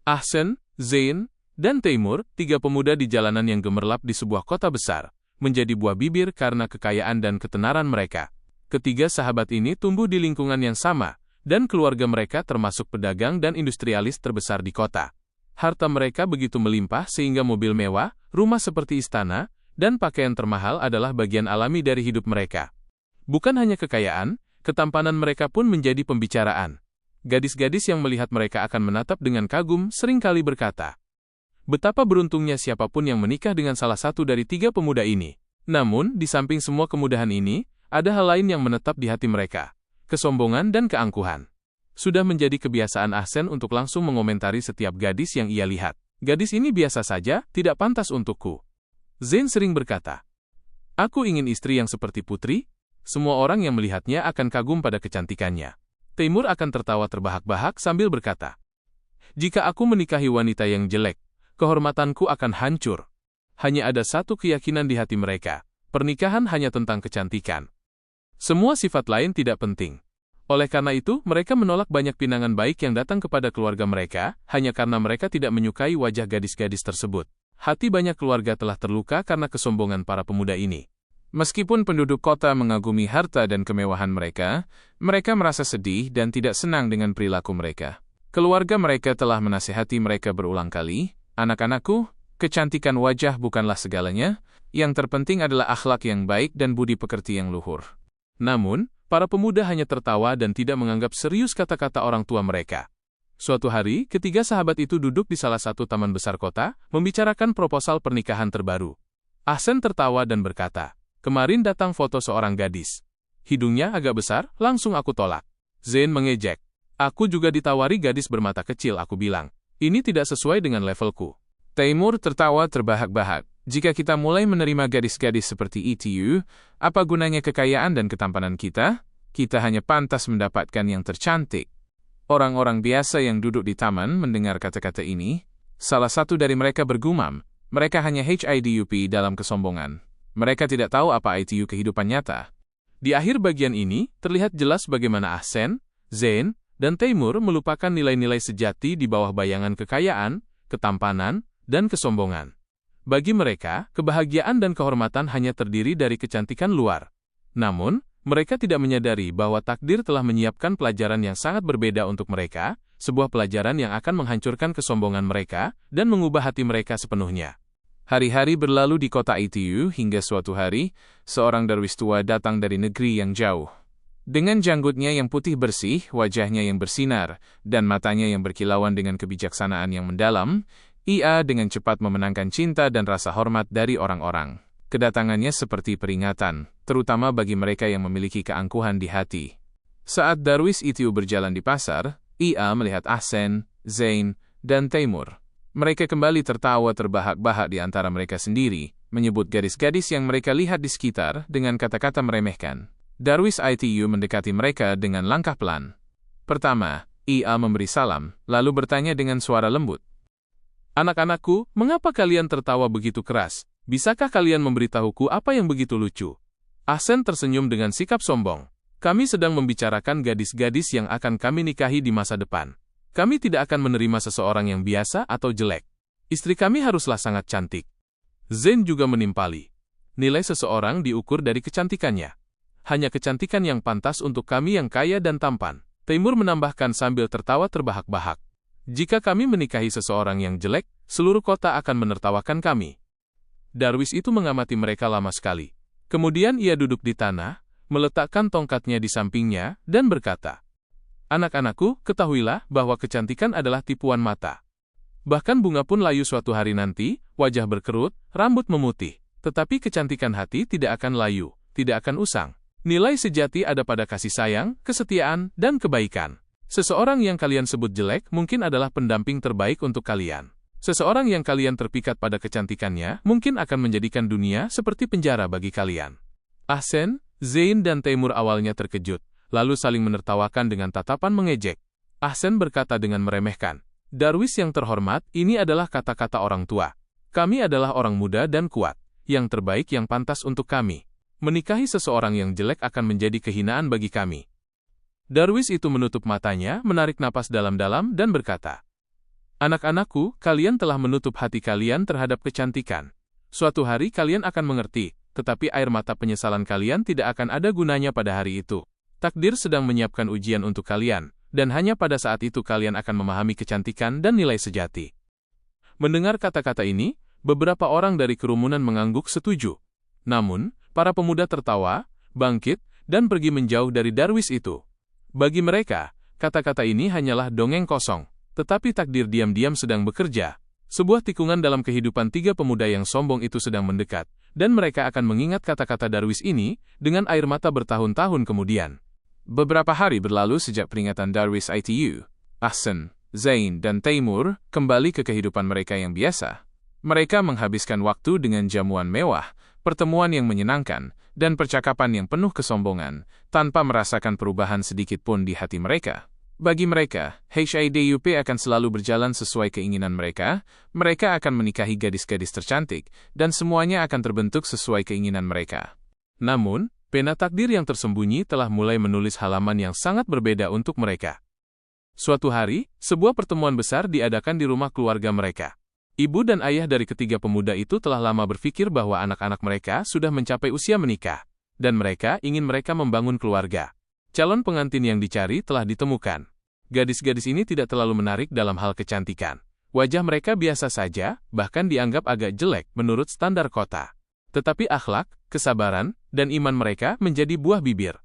Ahsen, Zain, dan Teimur, tiga pemuda di jalanan yang gemerlap di sebuah kota besar, menjadi buah bibir karena kekayaan dan ketenaran mereka. Ketiga sahabat ini tumbuh di lingkungan yang sama, dan keluarga mereka termasuk pedagang dan industrialis terbesar di kota. Harta mereka begitu melimpah sehingga mobil mewah, rumah seperti istana, dan pakaian termahal adalah bagian alami dari hidup mereka. Bukan hanya kekayaan, ketampanan mereka pun menjadi pembicaraan. Gadis-gadis yang melihat mereka akan menatap dengan kagum seringkali berkata, betapa beruntungnya siapapun yang menikah dengan salah satu dari tiga pemuda ini. Namun, di samping semua kemudahan ini, ada hal lain yang menetap di hati mereka. Kesombongan dan keangkuhan. Sudah menjadi kebiasaan Ahsen untuk langsung mengomentari setiap gadis yang ia lihat. Gadis ini biasa saja, tidak pantas untukku. Zain sering berkata, aku ingin istri yang seperti putri. Semua orang yang melihatnya akan kagum pada kecantikannya. Teimur akan tertawa terbahak-bahak sambil berkata, jika aku menikahi wanita yang jelek, kehormatanku akan hancur. Hanya ada satu keyakinan di hati mereka, pernikahan hanya tentang kecantikan. Semua sifat lain tidak penting. Oleh karena itu, mereka menolak banyak pinangan baik yang datang kepada keluarga mereka, hanya karena mereka tidak menyukai wajah gadis-gadis tersebut. Hati banyak keluarga telah terluka karena kesombongan para pemuda ini. Meskipun penduduk kota mengagumi harta dan kemewahan mereka, mereka merasa sedih dan tidak senang dengan perilaku mereka. Keluarga mereka telah menasihati mereka berulang kali, anak-anakku, kecantikan wajah bukanlah segalanya, yang terpenting adalah akhlak yang baik dan budi pekerti yang luhur. Namun, para pemuda hanya tertawa dan tidak menganggap serius kata-kata orang tua mereka. Suatu hari, ketiga sahabat itu duduk di salah satu taman besar kota, membicarakan proposal pernikahan terbaru. Ahsen tertawa dan berkata, kemarin datang foto seorang gadis. Hidungnya agak besar, langsung aku tolak. Zain mengejek. Aku juga ditawari gadis bermata kecil, aku bilang. Ini tidak sesuai dengan levelku. Teimur tertawa terbahak-bahak. Jika kita mulai menerima gadis-gadis seperti itu, apa gunanya kekayaan dan ketampanan kita? Kita hanya pantas mendapatkan yang tercantik. Orang-orang biasa yang duduk di taman mendengar kata-kata ini. Salah satu dari mereka bergumam, mereka hanya hidup dalam kesombongan. Mereka tidak tahu apa itu kehidupan nyata. Di akhir bagian ini, terlihat jelas bagaimana Ahsen, Zain, dan Teimur melupakan nilai-nilai sejati di bawah bayangan kekayaan, ketampanan, dan kesombongan. Bagi mereka, kebahagiaan dan kehormatan hanya terdiri dari kecantikan luar. Namun, mereka tidak menyadari bahwa takdir telah menyiapkan pelajaran yang sangat berbeda untuk mereka, sebuah pelajaran yang akan menghancurkan kesombongan mereka, dan mengubah hati mereka sepenuhnya. Hari-hari berlalu di kota itu hingga suatu hari, seorang darwis tua datang dari negeri yang jauh. Dengan janggutnya yang putih bersih, wajahnya yang bersinar, dan matanya yang berkilauan dengan kebijaksanaan yang mendalam, ia dengan cepat memenangkan cinta dan rasa hormat dari orang-orang. Kedatangannya seperti peringatan, terutama bagi mereka yang memiliki keangkuhan di hati. Saat darwis itu berjalan di pasar, ia melihat Ahsen, Zain, dan Teimur. Mereka kembali tertawa terbahak-bahak di antara mereka sendiri, menyebut gadis-gadis yang mereka lihat di sekitar dengan kata-kata meremehkan. Darwis itu mendekati mereka dengan langkah pelan. Pertama, ia memberi salam, lalu bertanya dengan suara lembut. Anak-anakku, mengapa kalian tertawa begitu keras? Bisakah kalian memberitahuku apa yang begitu lucu? Ahsen tersenyum dengan sikap sombong. Kami sedang membicarakan gadis-gadis yang akan kami nikahi di masa depan. Kami tidak akan menerima seseorang yang biasa atau jelek. Istri kami haruslah sangat cantik. Zain juga menimpali. Nilai seseorang diukur dari kecantikannya. Hanya kecantikan yang pantas untuk kami yang kaya dan tampan. Teimur menambahkan sambil tertawa terbahak-bahak. Jika kami menikahi seseorang yang jelek, seluruh kota akan menertawakan kami. Darwis itu mengamati mereka lama sekali. Kemudian ia duduk di tanah, meletakkan tongkatnya di sampingnya, dan berkata, anak-anakku, ketahuilah bahwa kecantikan adalah tipuan mata. Bahkan bunga pun layu suatu hari nanti, wajah berkerut, rambut memutih. Tetapi kecantikan hati tidak akan layu, tidak akan usang. Nilai sejati ada pada kasih sayang, kesetiaan, dan kebaikan. Seseorang yang kalian sebut jelek mungkin adalah pendamping terbaik untuk kalian. Seseorang yang kalian terpikat pada kecantikannya mungkin akan menjadikan dunia seperti penjara bagi kalian. Ahsen, Zain, dan Teimur awalnya terkejut, lalu saling menertawakan dengan tatapan mengejek. Ahsen berkata dengan meremehkan, darwis yang terhormat, ini adalah kata-kata orang tua. Kami adalah orang muda dan kuat, yang terbaik yang pantas untuk kami. Menikahi seseorang yang jelek akan menjadi kehinaan bagi kami. Darwis itu menutup matanya, menarik napas dalam-dalam, dan berkata, Anak-anakku, kalian telah menutup hati kalian terhadap kecantikan. Suatu hari kalian akan mengerti, tetapi air mata penyesalan kalian tidak akan ada gunanya pada hari itu. Takdir sedang menyiapkan ujian untuk kalian, dan hanya pada saat itu kalian akan memahami kecantikan dan nilai sejati. Mendengar kata-kata ini, beberapa orang dari kerumunan mengangguk setuju. Namun, para pemuda tertawa, bangkit, dan pergi menjauh dari darwis itu. Bagi mereka, kata-kata ini hanyalah dongeng kosong. Tetapi takdir diam-diam sedang bekerja. Sebuah tikungan dalam kehidupan tiga pemuda yang sombong itu sedang mendekat, dan mereka akan mengingat kata-kata Darwis ini dengan air mata bertahun-tahun kemudian. Beberapa hari berlalu sejak peringatan Darwis ITU. Ahsan, Zain, dan Taimur kembali ke kehidupan mereka yang biasa. Mereka menghabiskan waktu dengan jamuan mewah, pertemuan yang menyenangkan, dan percakapan yang penuh kesombongan, tanpa merasakan perubahan sedikit pun di hati mereka. Bagi mereka, HIDUP akan selalu berjalan sesuai keinginan mereka akan menikahi gadis-gadis tercantik, dan semuanya akan terbentuk sesuai keinginan mereka. Namun, pena takdir yang tersembunyi telah mulai menulis halaman yang sangat berbeda untuk mereka. Suatu hari, sebuah pertemuan besar diadakan di rumah keluarga mereka. Ibu dan ayah dari ketiga pemuda itu telah lama berpikir bahwa anak-anak mereka sudah mencapai usia menikah, dan mereka ingin mereka membangun keluarga. Calon pengantin yang dicari telah ditemukan. Gadis-gadis ini tidak terlalu menarik dalam hal kecantikan. Wajah mereka biasa saja, bahkan dianggap agak jelek menurut standar kota. Tetapi akhlak, kesabaran, dan iman mereka menjadi buah bibir.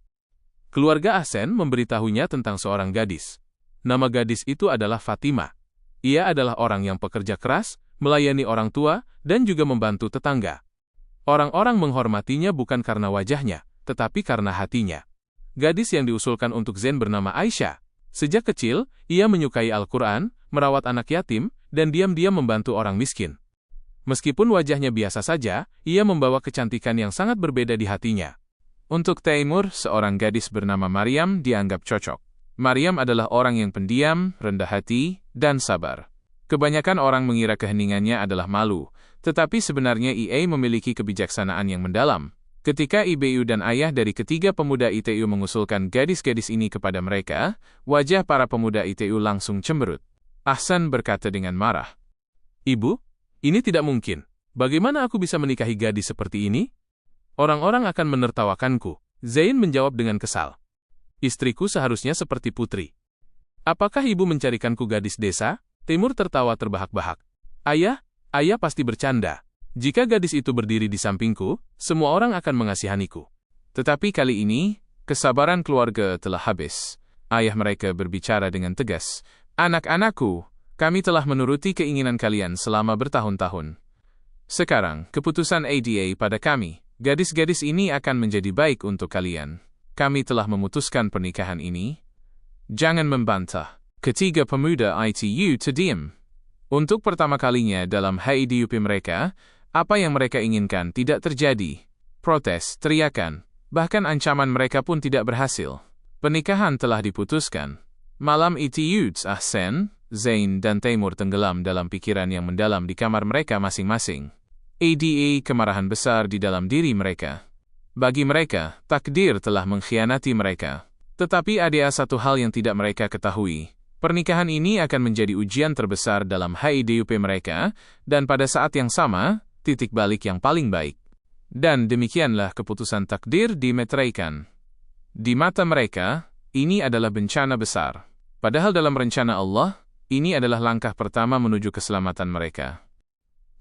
Keluarga Ahsan memberitahunya tentang seorang gadis. Nama gadis itu adalah Fatima. Ia adalah orang yang pekerja keras, melayani orang tua, dan juga membantu tetangga. Orang-orang menghormatinya bukan karena wajahnya, tetapi karena hatinya. Gadis yang diusulkan untuk Zain bernama Aisyah. Sejak kecil, ia menyukai Al-Quran, merawat anak yatim, dan diam-diam membantu orang miskin. Meskipun wajahnya biasa saja, ia membawa kecantikan yang sangat berbeda di hatinya. Untuk Taimur, seorang gadis bernama Maryam dianggap cocok. Maryam adalah orang yang pendiam, rendah hati, dan sabar. Kebanyakan orang mengira keheningannya adalah malu, tetapi sebenarnya ia memiliki kebijaksanaan yang mendalam. Ketika ibu dan ayah dari ketiga pemuda ITU mengusulkan gadis-gadis ini kepada mereka, wajah para pemuda ITU langsung cemberut. Ahsan berkata dengan marah, "Ibu, ini tidak mungkin. Bagaimana aku bisa menikahi gadis seperti ini? Orang-orang akan menertawakanku." Zain menjawab dengan kesal, "Istriku seharusnya seperti putri. Apakah ibu mencarikanku gadis desa?" Taimur tertawa terbahak-bahak. Ayah pasti bercanda. Jika gadis itu berdiri di sampingku, semua orang akan mengasihaniku. Tetapi kali ini, kesabaran keluarga telah habis. Ayah mereka berbicara dengan tegas. "Anak-anakku, kami telah menuruti keinginan kalian selama bertahun-tahun. Sekarang, keputusan ADA pada kami, gadis-gadis ini akan menjadi baik untuk kalian. Kami telah memutuskan pernikahan ini. Jangan membantah." Ketiga pemuda ITU terdiam. Untuk pertama kalinya dalam HIDUP mereka, apa yang mereka inginkan tidak terjadi. Protes, teriakan, bahkan ancaman mereka pun tidak berhasil. Pernikahan telah diputuskan. Malam ITU, Ahsan, Zain, dan Taimur tenggelam dalam pikiran yang mendalam di kamar mereka masing-masing. ADA kemarahan besar di dalam diri mereka. Bagi mereka, takdir telah mengkhianati mereka. Tetapi ada satu hal yang tidak mereka ketahui. Pernikahan ini akan menjadi ujian terbesar dalam HIDUP mereka, dan pada saat yang sama, titik balik yang paling baik. Dan demikianlah keputusan takdir dimeteraikan. Di mata mereka, ini adalah bencana besar. Padahal dalam rencana Allah, ini adalah langkah pertama menuju keselamatan mereka.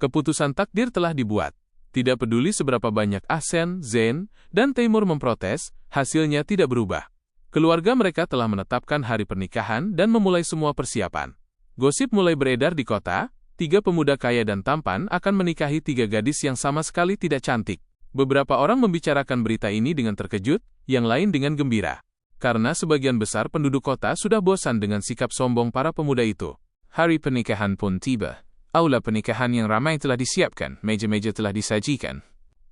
Keputusan takdir telah dibuat. Tidak peduli seberapa banyak Ahsan, Zain, dan Taimur memprotes, hasilnya tidak berubah. Keluarga mereka telah menetapkan hari pernikahan dan memulai semua persiapan. Gosip mulai beredar di kota, 3 pemuda kaya dan tampan akan menikahi 3 gadis yang sama sekali tidak cantik. Beberapa orang membicarakan berita ini dengan terkejut, yang lain dengan gembira. Karena sebagian besar penduduk kota sudah bosan dengan sikap sombong para pemuda itu. Hari pernikahan pun tiba. Aula pernikahan yang ramai telah disiapkan, meja-meja telah disajikan.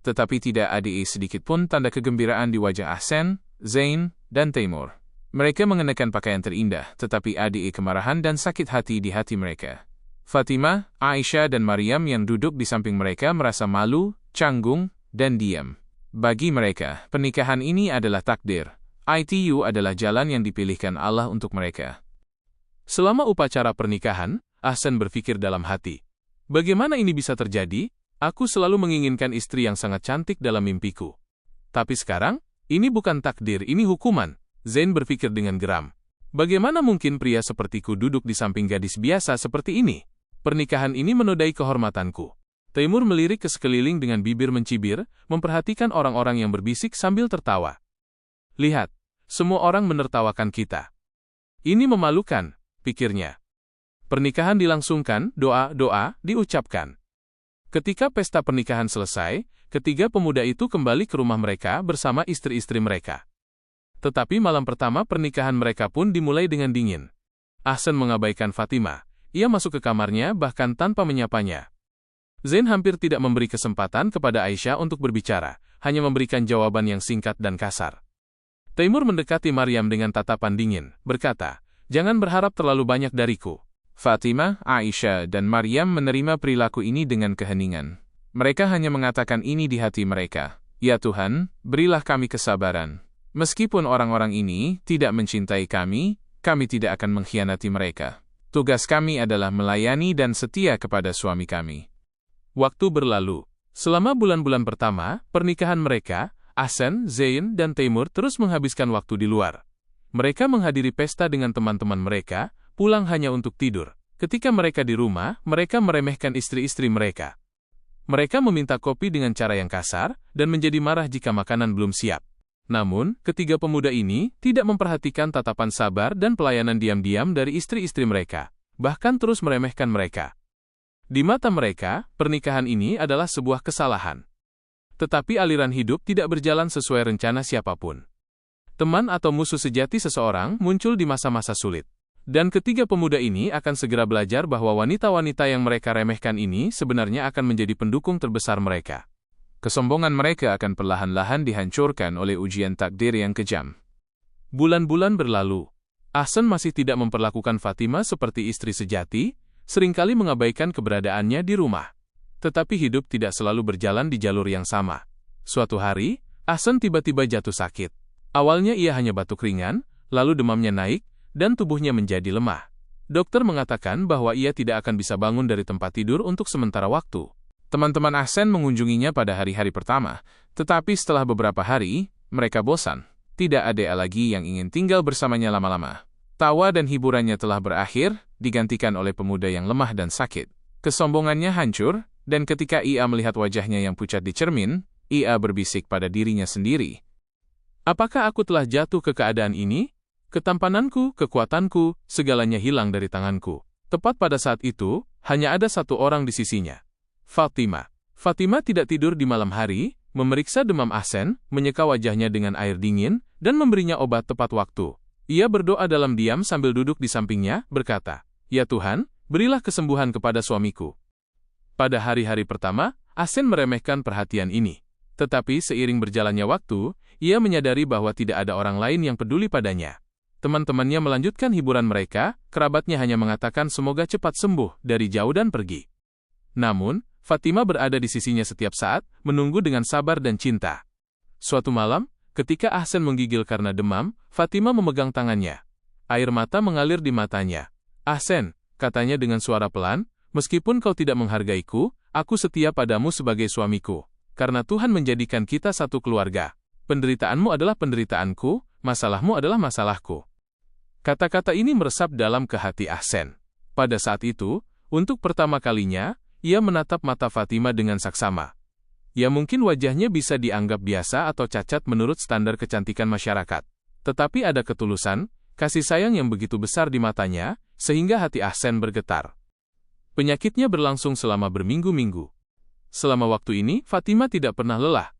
Tetapi tidak ada sedikit pun tanda kegembiraan di wajah Ahsan, Zain, dan Taimur. Mereka mengenakan pakaian terindah, tetapi ada kemarahan dan sakit hati di hati mereka. Fatimah, Aisyah, dan Maryam yang duduk di samping mereka merasa malu, canggung, dan diam. Bagi mereka, pernikahan ini adalah takdir. ITU adalah jalan yang dipilihkan Allah untuk mereka. Selama upacara pernikahan, Ahsan berpikir dalam hati. Bagaimana ini bisa terjadi? Aku selalu menginginkan istri yang sangat cantik dalam mimpiku. Tapi sekarang, ini bukan takdir, ini hukuman. Zain berpikir dengan geram. Bagaimana mungkin pria sepertiku duduk di samping gadis biasa seperti ini? Pernikahan ini menodai kehormatanku. Taimur melirik ke sekeliling dengan bibir mencibir, memperhatikan orang-orang yang berbisik sambil tertawa. Lihat, semua orang menertawakan kita. Ini memalukan, pikirnya. Pernikahan dilangsungkan, doa-doa diucapkan. Ketika pesta pernikahan selesai, ketiga pemuda itu kembali ke rumah mereka bersama istri-istri mereka. Tetapi malam pertama pernikahan mereka pun dimulai dengan dingin. Ahsan mengabaikan Fatimah. Ia masuk ke kamarnya bahkan tanpa menyapanya. Zain hampir tidak memberi kesempatan kepada Aisyah untuk berbicara, hanya memberikan jawaban yang singkat dan kasar. Taimur mendekati Maryam dengan tatapan dingin, berkata, "Jangan berharap terlalu banyak dariku." Fatimah, Aisyah, dan Maryam menerima perilaku ini dengan keheningan. Mereka hanya mengatakan ini di hati mereka. Ya Tuhan, berilah kami kesabaran. Meskipun orang-orang ini tidak mencintai kami tidak akan mengkhianati mereka. Tugas kami adalah melayani dan setia kepada suami kami. Waktu berlalu. Selama bulan-bulan pertama, pernikahan mereka, Ahsan, Zain, dan Taimur terus menghabiskan waktu di luar. Mereka menghadiri pesta dengan teman-teman mereka, pulang hanya untuk tidur. Ketika mereka di rumah, mereka meremehkan istri-istri mereka. Mereka meminta kopi dengan cara yang kasar, dan menjadi marah jika makanan belum siap. Namun, ketiga pemuda ini tidak memperhatikan tatapan sabar dan pelayanan diam-diam dari istri-istri mereka, bahkan terus meremehkan mereka. Di mata mereka, pernikahan ini adalah sebuah kesalahan. Tetapi aliran hidup tidak berjalan sesuai rencana siapapun. Teman atau musuh sejati seseorang muncul di masa-masa sulit. Dan ketiga pemuda ini akan segera belajar bahwa wanita-wanita yang mereka remehkan ini sebenarnya akan menjadi pendukung terbesar mereka. Kesombongan mereka akan perlahan-lahan dihancurkan oleh ujian takdir yang kejam. Bulan-bulan berlalu. Ahsan masih tidak memperlakukan Fatimah seperti istri sejati, seringkali mengabaikan keberadaannya di rumah. Tetapi hidup tidak selalu berjalan di jalur yang sama. Suatu hari, Ahsan tiba-tiba jatuh sakit. Awalnya ia hanya batuk ringan, lalu demamnya naik, dan tubuhnya menjadi lemah. Dokter mengatakan bahwa ia tidak akan bisa bangun dari tempat tidur untuk sementara waktu. Teman-teman Ahsan mengunjunginya pada hari-hari pertama, tetapi setelah beberapa hari, mereka bosan. Tidak ada lagi yang ingin tinggal bersamanya lama-lama. Tawa dan hiburannya telah berakhir, digantikan oleh pemuda yang lemah dan sakit. Kesombongannya hancur, dan ketika ia melihat wajahnya yang pucat di cermin, ia berbisik pada dirinya sendiri. Apakah aku telah jatuh ke keadaan ini? Ketampananku, kekuatanku, segalanya hilang dari tanganku. Tepat pada saat itu, hanya ada satu orang di sisinya. Fatimah. Fatimah tidak tidur di malam hari, memeriksa demam Ahsan, menyeka wajahnya dengan air dingin, dan memberinya obat tepat waktu. Ia berdoa dalam diam sambil duduk di sampingnya, berkata, "Ya Tuhan, berilah kesembuhan kepada suamiku." Pada hari-hari pertama, Ahsan meremehkan perhatian ini. Tetapi seiring berjalannya waktu, ia menyadari bahwa tidak ada orang lain yang peduli padanya. Teman-temannya melanjutkan hiburan mereka, kerabatnya hanya mengatakan semoga cepat sembuh dari jauh dan pergi. Namun, Fatimah berada di sisinya setiap saat, menunggu dengan sabar dan cinta. Suatu malam, ketika Ahsan menggigil karena demam, Fatimah memegang tangannya. Air mata mengalir di matanya. "Ahsan," katanya dengan suara pelan, "meskipun kau tidak menghargaiku, aku setia padamu sebagai suamiku. Karena Tuhan menjadikan kita satu keluarga. Penderitaanmu adalah penderitaanku, masalahmu adalah masalahku." Kata-kata ini meresap dalam ke hati Ahsan. Pada saat itu, untuk pertama kalinya, ia menatap mata Fatimah dengan saksama. Ya mungkin wajahnya bisa dianggap biasa atau cacat menurut standar kecantikan masyarakat. Tetapi ada ketulusan, kasih sayang yang begitu besar di matanya, sehingga hati Ahsan bergetar. Penyakitnya berlangsung selama berminggu-minggu. Selama waktu ini, Fatimah tidak pernah lelah.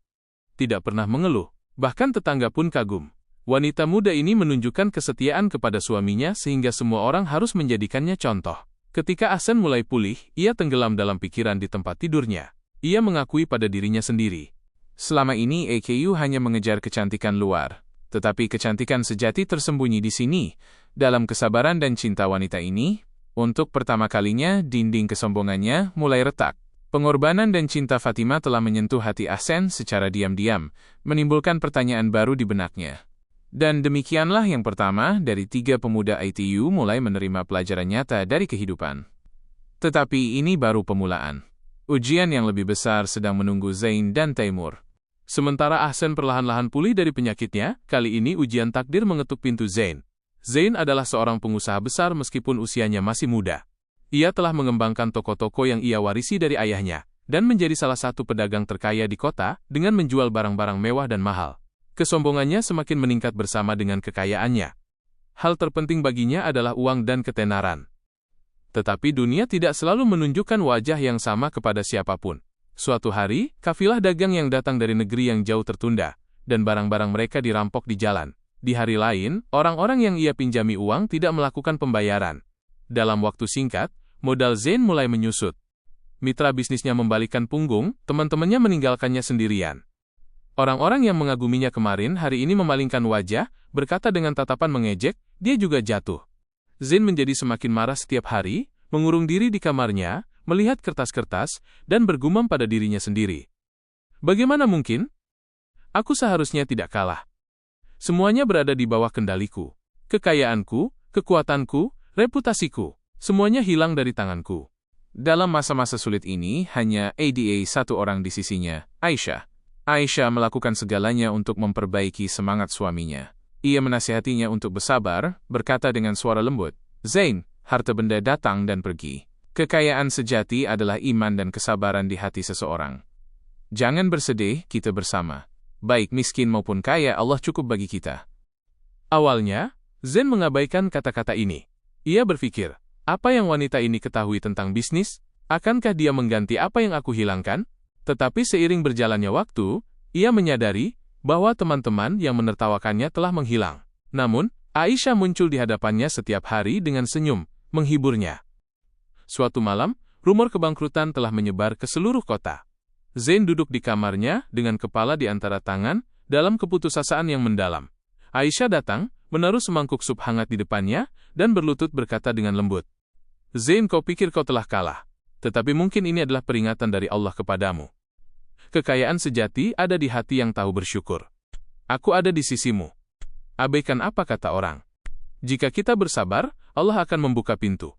Tidak pernah mengeluh. Bahkan tetangga pun kagum. Wanita muda ini menunjukkan kesetiaan kepada suaminya sehingga semua orang harus menjadikannya contoh. Ketika Ahsan mulai pulih, ia tenggelam dalam pikiran di tempat tidurnya. Ia mengakui pada dirinya sendiri. Selama ini EKU hanya mengejar kecantikan luar. Tetapi kecantikan sejati tersembunyi di sini. Dalam kesabaran dan cinta wanita ini, untuk pertama kalinya dinding kesombongannya mulai retak. Pengorbanan dan cinta Fatimah telah menyentuh hati Ahsan secara diam-diam, menimbulkan pertanyaan baru di benaknya. Dan demikianlah yang pertama dari 3 pemuda ITU mulai menerima pelajaran nyata dari kehidupan. Tetapi ini baru pemulaan. Ujian yang lebih besar sedang menunggu Zain dan Taimur. Sementara Ahsan perlahan-lahan pulih dari penyakitnya, kali ini ujian takdir mengetuk pintu Zain. Zain adalah seorang pengusaha besar meskipun usianya masih muda. Ia telah mengembangkan toko-toko yang ia warisi dari ayahnya, dan menjadi salah satu pedagang terkaya di kota dengan menjual barang-barang mewah dan mahal. Kesombongannya semakin meningkat bersama dengan kekayaannya. Hal terpenting baginya adalah uang dan ketenaran. Tetapi dunia tidak selalu menunjukkan wajah yang sama kepada siapapun. Suatu hari, kafilah dagang yang datang dari negeri yang jauh tertunda, dan barang-barang mereka dirampok di jalan. Di hari lain, orang-orang yang ia pinjami uang tidak melakukan pembayaran. Dalam waktu singkat, modal Zain mulai menyusut. Mitra bisnisnya membalikkan punggung, teman-temannya meninggalkannya sendirian. Orang-orang yang mengaguminya kemarin hari ini memalingkan wajah, berkata dengan tatapan mengejek, dia juga jatuh. Zain menjadi semakin marah setiap hari, mengurung diri di kamarnya, melihat kertas-kertas, dan bergumam pada dirinya sendiri. Bagaimana mungkin? Aku seharusnya tidak kalah. Semuanya berada di bawah kendaliku. Kekayaanku, kekuatanku, reputasiku, semuanya hilang dari tanganku. Dalam masa-masa sulit ini, hanya ada satu orang di sisinya, Aisyah. Aisyah melakukan segalanya untuk memperbaiki semangat suaminya. Ia menasihatinya untuk bersabar, berkata dengan suara lembut, Zain, harta benda datang dan pergi. Kekayaan sejati adalah iman dan kesabaran di hati seseorang. Jangan bersedih, kita bersama. Baik miskin maupun kaya, Allah cukup bagi kita. Awalnya, Zain mengabaikan kata-kata ini. Ia berpikir, apa yang wanita ini ketahui tentang bisnis? Akankah dia mengganti apa yang aku hilangkan? Tetapi seiring berjalannya waktu, ia menyadari bahwa teman-teman yang menertawakannya telah menghilang. Namun, Aisyah muncul di hadapannya setiap hari dengan senyum, menghiburnya. Suatu malam, rumor kebangkrutan telah menyebar ke seluruh kota. Zain duduk di kamarnya dengan kepala di antara tangan, dalam keputusasaan yang mendalam. Aisyah datang, menaruh semangkuk sup hangat di depannya, dan berlutut berkata dengan lembut, Zain, kau pikir kau telah kalah. Tetapi mungkin ini adalah peringatan dari Allah kepadamu. Kekayaan sejati ada di hati yang tahu bersyukur. Aku ada di sisimu. Abaikan apa kata orang. Jika kita bersabar, Allah akan membuka pintu.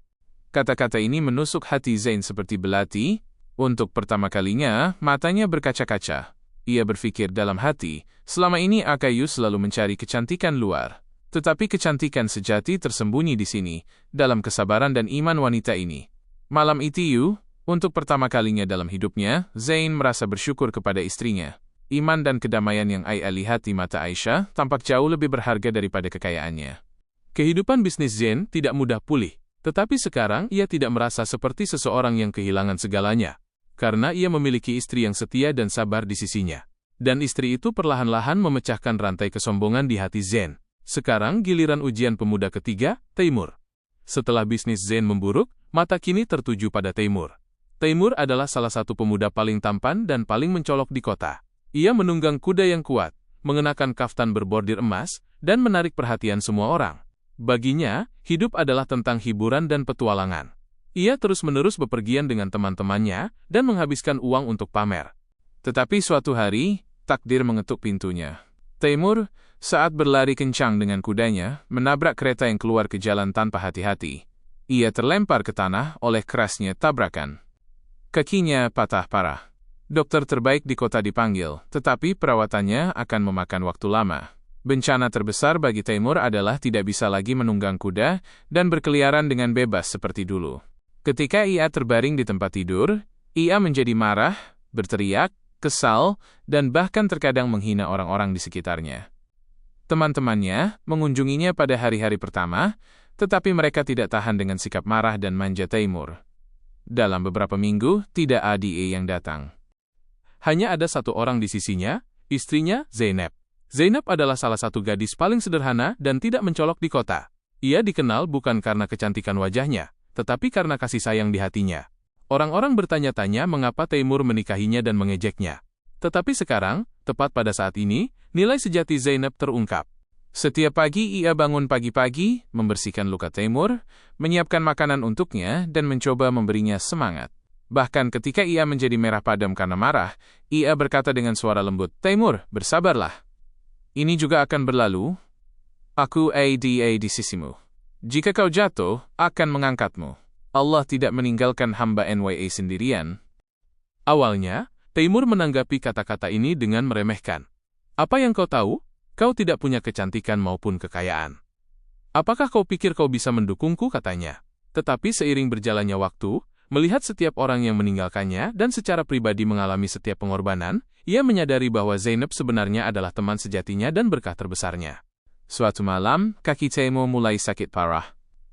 Kata-kata ini menusuk hati Zain seperti belati. Untuk pertama kalinya, matanya berkaca-kaca. Ia berpikir dalam hati, selama ini Akayu selalu mencari kecantikan luar. Tetapi kecantikan sejati tersembunyi di sini, dalam kesabaran dan iman wanita ini. Malam itu, untuk pertama kalinya dalam hidupnya, Zain merasa bersyukur kepada istrinya. Iman dan kedamaian yang ia lihat di mata Aisyah tampak jauh lebih berharga daripada kekayaannya. Kehidupan bisnis Zain tidak mudah pulih, tetapi sekarang ia tidak merasa seperti seseorang yang kehilangan segalanya. Karena ia memiliki istri yang setia dan sabar di sisinya. Dan istri itu perlahan-lahan memecahkan rantai kesombongan di hati Zain. Sekarang giliran ujian pemuda ketiga, Taimur. Setelah bisnis Zain memburuk, mata kini tertuju pada Taimur. Taimur adalah salah satu pemuda paling tampan dan paling mencolok di kota. Ia menunggang kuda yang kuat, mengenakan kaftan berbordir emas, dan menarik perhatian semua orang. Baginya, hidup adalah tentang hiburan dan petualangan. Ia terus-menerus bepergian dengan teman-temannya, dan menghabiskan uang untuk pamer. Tetapi suatu hari, takdir mengetuk pintunya. Taimur, saat berlari kencang dengan kudanya, menabrak kereta yang keluar ke jalan tanpa hati-hati. Ia terlempar ke tanah oleh kerasnya tabrakan. Kakinya patah parah. Dokter terbaik di kota dipanggil, tetapi perawatannya akan memakan waktu lama. Bencana terbesar bagi Taimur adalah tidak bisa lagi menunggang kuda dan berkeliaran dengan bebas seperti dulu. Ketika ia terbaring di tempat tidur, ia menjadi marah, berteriak, kesal, dan bahkan terkadang menghina orang-orang di sekitarnya. Teman-temannya mengunjunginya pada hari-hari pertama, tetapi mereka tidak tahan dengan sikap marah dan manja Taimur. Dalam beberapa minggu, tidak ada yang datang. Hanya ada satu orang di sisinya, istrinya, Zainab. Zainab adalah salah satu gadis paling sederhana dan tidak mencolok di kota. Ia dikenal bukan karena kecantikan wajahnya, tetapi karena kasih sayang di hatinya. Orang-orang bertanya-tanya mengapa Taimur menikahinya dan mengejeknya. Tetapi sekarang, tepat pada saat ini, nilai sejati Zainab terungkap. Setiap pagi ia bangun pagi-pagi, membersihkan luka Taimur, menyiapkan makanan untuknya, dan mencoba memberinya semangat. Bahkan ketika ia menjadi merah padam karena marah, ia berkata dengan suara lembut, Taimur, bersabarlah. Ini juga akan berlalu. Aku ada di sisimu. Jika kau jatuh, akan mengangkatmu. Allah tidak meninggalkan hamba NYA sendirian. Awalnya, Taimur menanggapi kata-kata ini dengan meremehkan. Apa yang kau tahu? Kau tidak punya kecantikan maupun kekayaan. Apakah kau pikir kau bisa mendukungku, katanya. Tetapi seiring berjalannya waktu, melihat setiap orang yang meninggalkannya dan secara pribadi mengalami setiap pengorbanan, ia menyadari bahwa Zainab sebenarnya adalah teman sejatinya dan berkah terbesarnya. Suatu malam, kaki Taimur mulai sakit parah.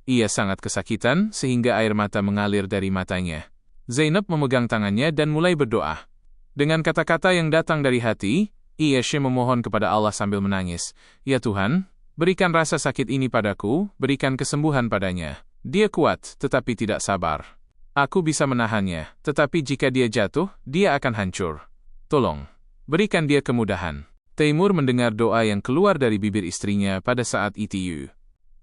Ia sangat kesakitan sehingga air mata mengalir dari matanya. Zainab memegang tangannya dan mulai berdoa. Dengan kata-kata yang datang dari hati, ia memohon kepada Allah sambil menangis. Ya Tuhan, berikan rasa sakit ini padaku, berikan kesembuhan padanya. Dia kuat, tetapi tidak sabar. Aku bisa menahannya, tetapi jika dia jatuh, dia akan hancur. Tolong, berikan dia kemudahan. Taimur mendengar doa yang keluar dari bibir istrinya pada saat itu.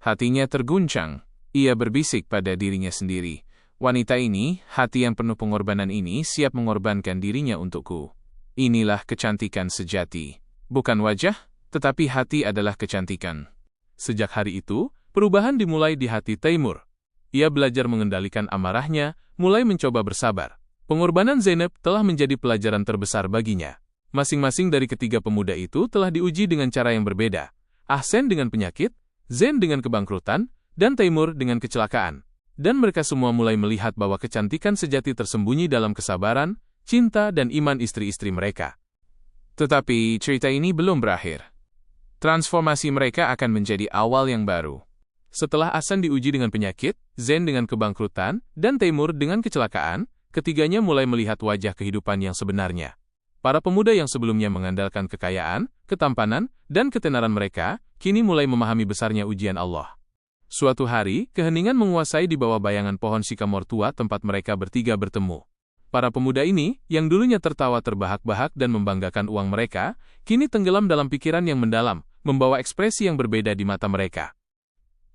Hatinya terguncang. Ia berbisik pada dirinya sendiri. Wanita ini, hati yang penuh pengorbanan ini, siap mengorbankan dirinya untukku. Inilah kecantikan sejati. Bukan wajah, tetapi hati adalah kecantikan. Sejak hari itu, perubahan dimulai di hati Taimur. Ia belajar mengendalikan amarahnya, mulai mencoba bersabar. Pengorbanan Zainab telah menjadi pelajaran terbesar baginya. Masing-masing dari ketiga pemuda itu telah diuji dengan cara yang berbeda. Ahsan dengan penyakit, Zain dengan kebangkrutan, dan Taimur dengan kecelakaan. Dan mereka semua mulai melihat bahwa kecantikan sejati tersembunyi dalam kesabaran, cinta, dan iman istri-istri mereka. Tetapi cerita ini belum berakhir. Transformasi mereka akan menjadi awal yang baru. Setelah Ahsan diuji dengan penyakit, Zain dengan kebangkrutan, dan Taimur dengan kecelakaan, ketiganya mulai melihat wajah kehidupan yang sebenarnya. Para pemuda yang sebelumnya mengandalkan kekayaan, ketampanan, dan ketenaran mereka, kini mulai memahami besarnya ujian Allah. Suatu hari, keheningan menguasai di bawah bayangan pohon sikamor tua tempat mereka bertiga bertemu. Para pemuda ini, yang dulunya tertawa terbahak-bahak dan membanggakan uang mereka, kini tenggelam dalam pikiran yang mendalam, membawa ekspresi yang berbeda di mata mereka.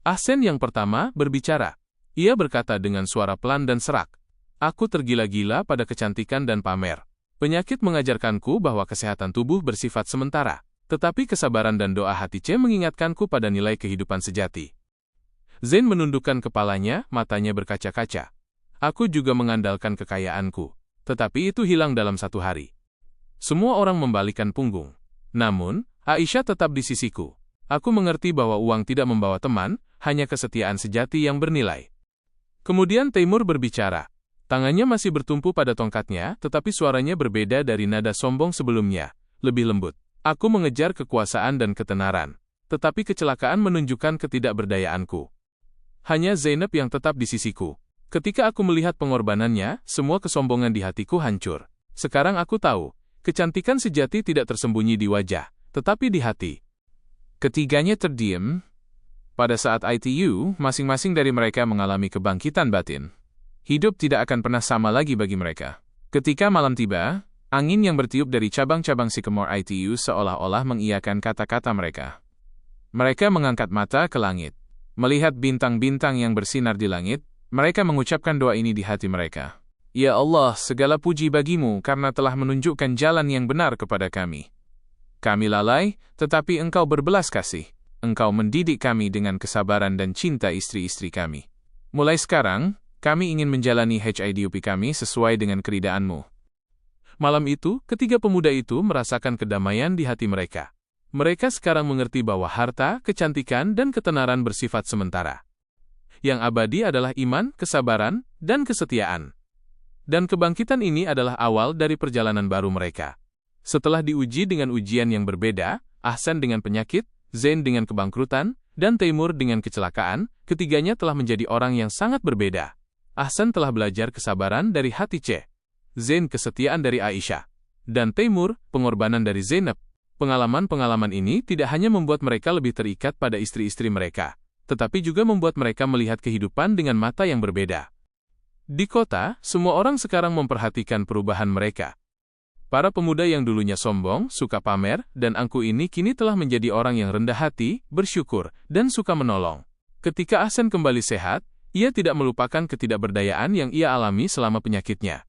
Ahsan yang pertama berbicara. Ia berkata dengan suara pelan dan serak, "Aku tergila-gila pada kecantikan dan pamer. Penyakit mengajarkanku bahwa kesehatan tubuh bersifat sementara, tetapi kesabaran dan doa hati mengingatkanku pada nilai kehidupan sejati." Zain menundukkan kepalanya, matanya berkaca-kaca. "Aku juga mengandalkan kekayaanku, tetapi itu hilang dalam satu hari." Semua orang membalikkan punggung. Namun, Aisyah tetap di sisiku. Aku mengerti bahwa uang tidak membawa teman, hanya kesetiaan sejati yang bernilai. Kemudian Taimur berbicara. Tangannya masih bertumpu pada tongkatnya, tetapi suaranya berbeda dari nada sombong sebelumnya, lebih lembut. "Aku mengejar kekuasaan dan ketenaran, tetapi kecelakaan menunjukkan ketidakberdayaanku. Hanya Zainab yang tetap di sisiku. Ketika aku melihat pengorbanannya, semua kesombongan di hatiku hancur. Sekarang aku tahu, kecantikan sejati tidak tersembunyi di wajah, tetapi di hati." Ketiganya terdiam. Pada saat itu, masing-masing dari mereka mengalami kebangkitan batin. Hidup tidak akan pernah sama lagi bagi mereka. Ketika malam tiba, angin yang bertiup dari cabang-cabang sycamore itu seolah-olah mengiyakan kata-kata mereka. Mereka mengangkat mata ke langit. Melihat bintang-bintang yang bersinar di langit, mereka mengucapkan doa ini di hati mereka. "Ya Allah, segala puji bagimu karena telah menunjukkan jalan yang benar kepada kami. Kami lalai, tetapi Engkau berbelas kasih. Engkau mendidik kami dengan kesabaran dan cinta istri-istri kami. Mulai sekarang, kami ingin menjalani hidup kami sesuai dengan keridaan-Mu." Malam itu, ketiga pemuda itu merasakan kedamaian di hati mereka. Mereka sekarang mengerti bahwa harta, kecantikan, dan ketenaran bersifat sementara. Yang abadi adalah iman, kesabaran, dan kesetiaan. Dan kebangkitan ini adalah awal dari perjalanan baru mereka. Setelah diuji dengan ujian yang berbeda, Ahsan dengan penyakit, Zain dengan kebangkrutan, dan Taimur dengan kecelakaan, ketiganya telah menjadi orang yang sangat berbeda. Ahsan telah belajar kesabaran dari hati Zain kesetiaan dari Aisyah, dan Taimur pengorbanan dari Zainab. Pengalaman-pengalaman ini tidak hanya membuat mereka lebih terikat pada istri-istri mereka, tetapi juga membuat mereka melihat kehidupan dengan mata yang berbeda. Di kota, semua orang sekarang memperhatikan perubahan mereka. Para pemuda yang dulunya sombong, suka pamer, dan angkuh ini kini telah menjadi orang yang rendah hati, bersyukur, dan suka menolong. Ketika Ahsan kembali sehat, ia tidak melupakan ketidakberdayaan yang ia alami selama penyakitnya.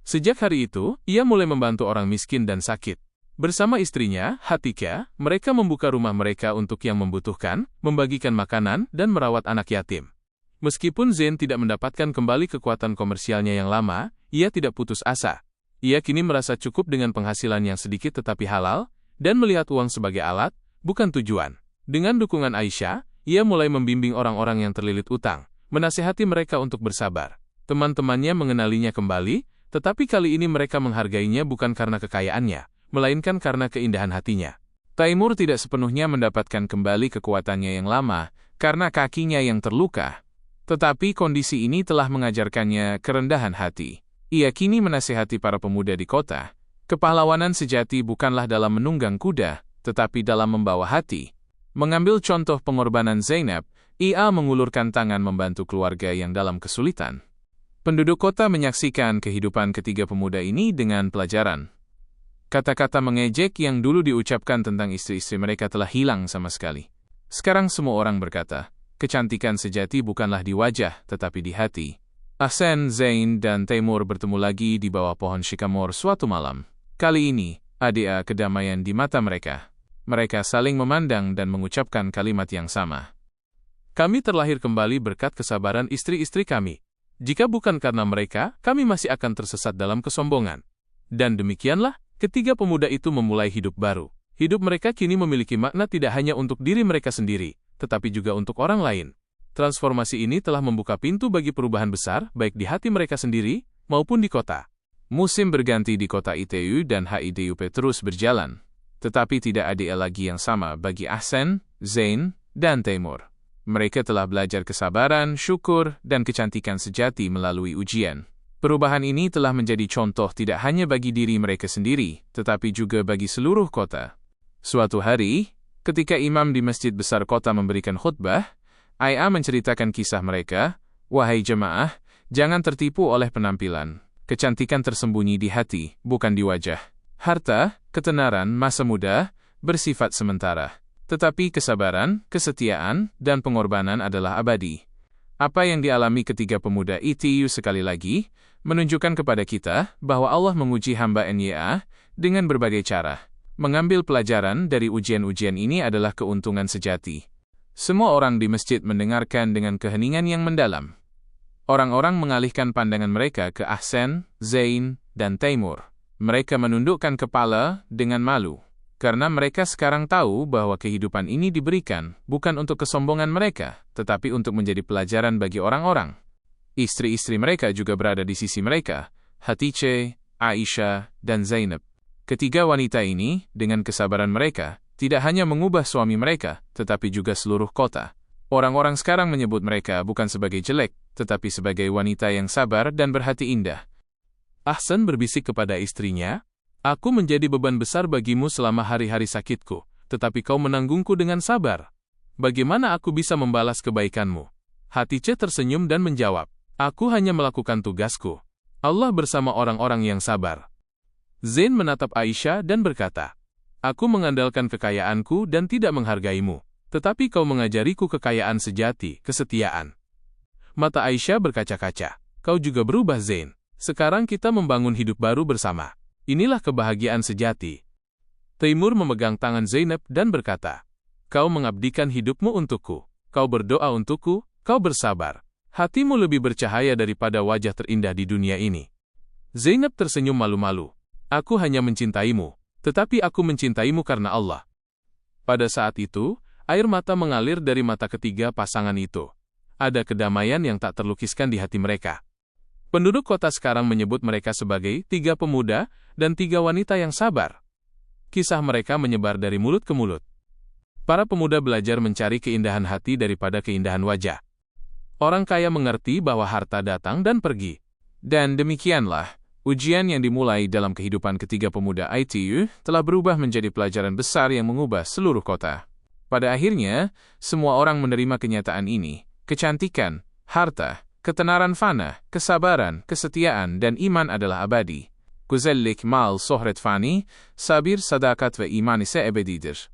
Sejak hari itu, ia mulai membantu orang miskin dan sakit. Bersama istrinya, Hatika, mereka membuka rumah mereka untuk yang membutuhkan, membagikan makanan, dan merawat anak yatim. Meskipun Zain tidak mendapatkan kembali kekuatan komersialnya yang lama, ia tidak putus asa. Ia kini merasa cukup dengan penghasilan yang sedikit tetapi halal, dan melihat uang sebagai alat, bukan tujuan. Dengan dukungan Aisyah, ia mulai membimbing orang-orang yang terlilit utang, menasihati mereka untuk bersabar. Teman-temannya mengenalinya kembali, tetapi kali ini mereka menghargainya bukan karena kekayaannya, melainkan karena keindahan hatinya. Taimur tidak sepenuhnya mendapatkan kembali kekuatannya yang lama, karena kakinya yang terluka. Tetapi kondisi ini telah mengajarkannya kerendahan hati. Ia kini menasihati para pemuda di kota. Kepahlawanan sejati bukanlah dalam menunggang kuda, tetapi dalam membawa hati. Mengambil contoh pengorbanan Zainab, ia mengulurkan tangan membantu keluarga yang dalam kesulitan. Penduduk kota menyaksikan kehidupan ketiga pemuda ini dengan pelajaran. Kata-kata mengejek yang dulu diucapkan tentang istri-istri mereka telah hilang sama sekali. Sekarang semua orang berkata, kecantikan sejati bukanlah di wajah, tetapi di hati. Ahsan, Zain, dan Taimur bertemu lagi di bawah pohon sycamore suatu malam. Kali ini, ada kedamaian di mata mereka. Mereka saling memandang dan mengucapkan kalimat yang sama. Kami terlahir kembali berkat kesabaran istri-istri kami. Jika bukan karena mereka, kami masih akan tersesat dalam kesombongan. Dan demikianlah, ketiga pemuda itu memulai hidup baru. Hidup mereka kini memiliki makna tidak hanya untuk diri mereka sendiri, tetapi juga untuk orang lain. Transformasi ini telah membuka pintu bagi perubahan besar, baik di hati mereka sendiri, maupun di kota. Musim berganti di kota ITU dan HIDUP terus berjalan. Tetapi tidak ada lagi yang sama bagi Ahsan, Zain, dan Taimur. Mereka telah belajar kesabaran, syukur, dan kecantikan sejati melalui ujian. Perubahan ini telah menjadi contoh tidak hanya bagi diri mereka sendiri, tetapi juga bagi seluruh kota. Suatu hari, ketika imam di masjid besar kota memberikan khutbah, Ai'a menceritakan kisah mereka. Wahai jemaah, jangan tertipu oleh penampilan. Kecantikan tersembunyi di hati, bukan di wajah. Harta, ketenaran, masa muda, bersifat sementara. Tetapi kesabaran, kesetiaan, dan pengorbanan adalah abadi. Apa yang dialami ketiga pemuda ITU sekali lagi, menunjukkan kepada kita bahwa Allah menguji hamba NYA dengan berbagai cara. Mengambil pelajaran dari ujian-ujian ini adalah keuntungan sejati. Semua orang di masjid mendengarkan dengan keheningan yang mendalam. Orang-orang mengalihkan pandangan mereka ke Ahsan, Zain, dan Taimur. Mereka menundukkan kepala dengan malu. Karena mereka sekarang tahu bahwa kehidupan ini diberikan bukan untuk kesombongan mereka, tetapi untuk menjadi pelajaran bagi orang-orang. Istri-istri mereka juga berada di sisi mereka, Hatice, Aisyah, dan Zainab. Ketiga wanita ini, dengan kesabaran mereka, tidak hanya mengubah suami mereka, tetapi juga seluruh kota. Orang-orang sekarang menyebut mereka bukan sebagai jelek, tetapi sebagai wanita yang sabar dan berhati indah. Ahsan berbisik kepada istrinya, aku menjadi beban besar bagimu selama hari-hari sakitku, tetapi kau menanggungku dengan sabar. Bagaimana aku bisa membalas kebaikanmu? Hatice tersenyum dan menjawab, aku hanya melakukan tugasku. Allah bersama orang-orang yang sabar. Zain menatap Aisyah dan berkata, aku mengandalkan kekayaanku dan tidak menghargaimu, tetapi kau mengajariku kekayaan sejati, kesetiaan. Mata Aisyah berkaca-kaca, kau juga berubah Zain. Sekarang kita membangun hidup baru bersama. Inilah kebahagiaan sejati. Taimur memegang tangan Zainab dan berkata, kau mengabdikan hidupmu untukku, kau berdoa untukku, kau bersabar. Hatimu lebih bercahaya daripada wajah terindah di dunia ini. Zainab tersenyum malu-malu. Aku hanya mencintaimu, tetapi aku mencintaimu karena Allah. Pada saat itu, air mata mengalir dari mata ketiga pasangan itu. Ada kedamaian yang tak terlukiskan di hati mereka. Penduduk kota sekarang menyebut mereka sebagai tiga pemuda dan tiga wanita yang sabar. Kisah mereka menyebar dari mulut ke mulut. Para pemuda belajar mencari keindahan hati daripada keindahan wajah. Orang kaya mengerti bahwa harta datang dan pergi. Dan demikianlah, ujian yang dimulai dalam kehidupan ketiga pemuda ITU telah berubah menjadi pelajaran besar yang mengubah seluruh kota. Pada akhirnya, semua orang menerima kenyataan ini. Kecantikan, harta, ketenaran fana, kesabaran, kesetiaan, dan iman adalah abadi. Güzellik, mal, sohret fani, sabir, sadakat ve iman ise ebedidir.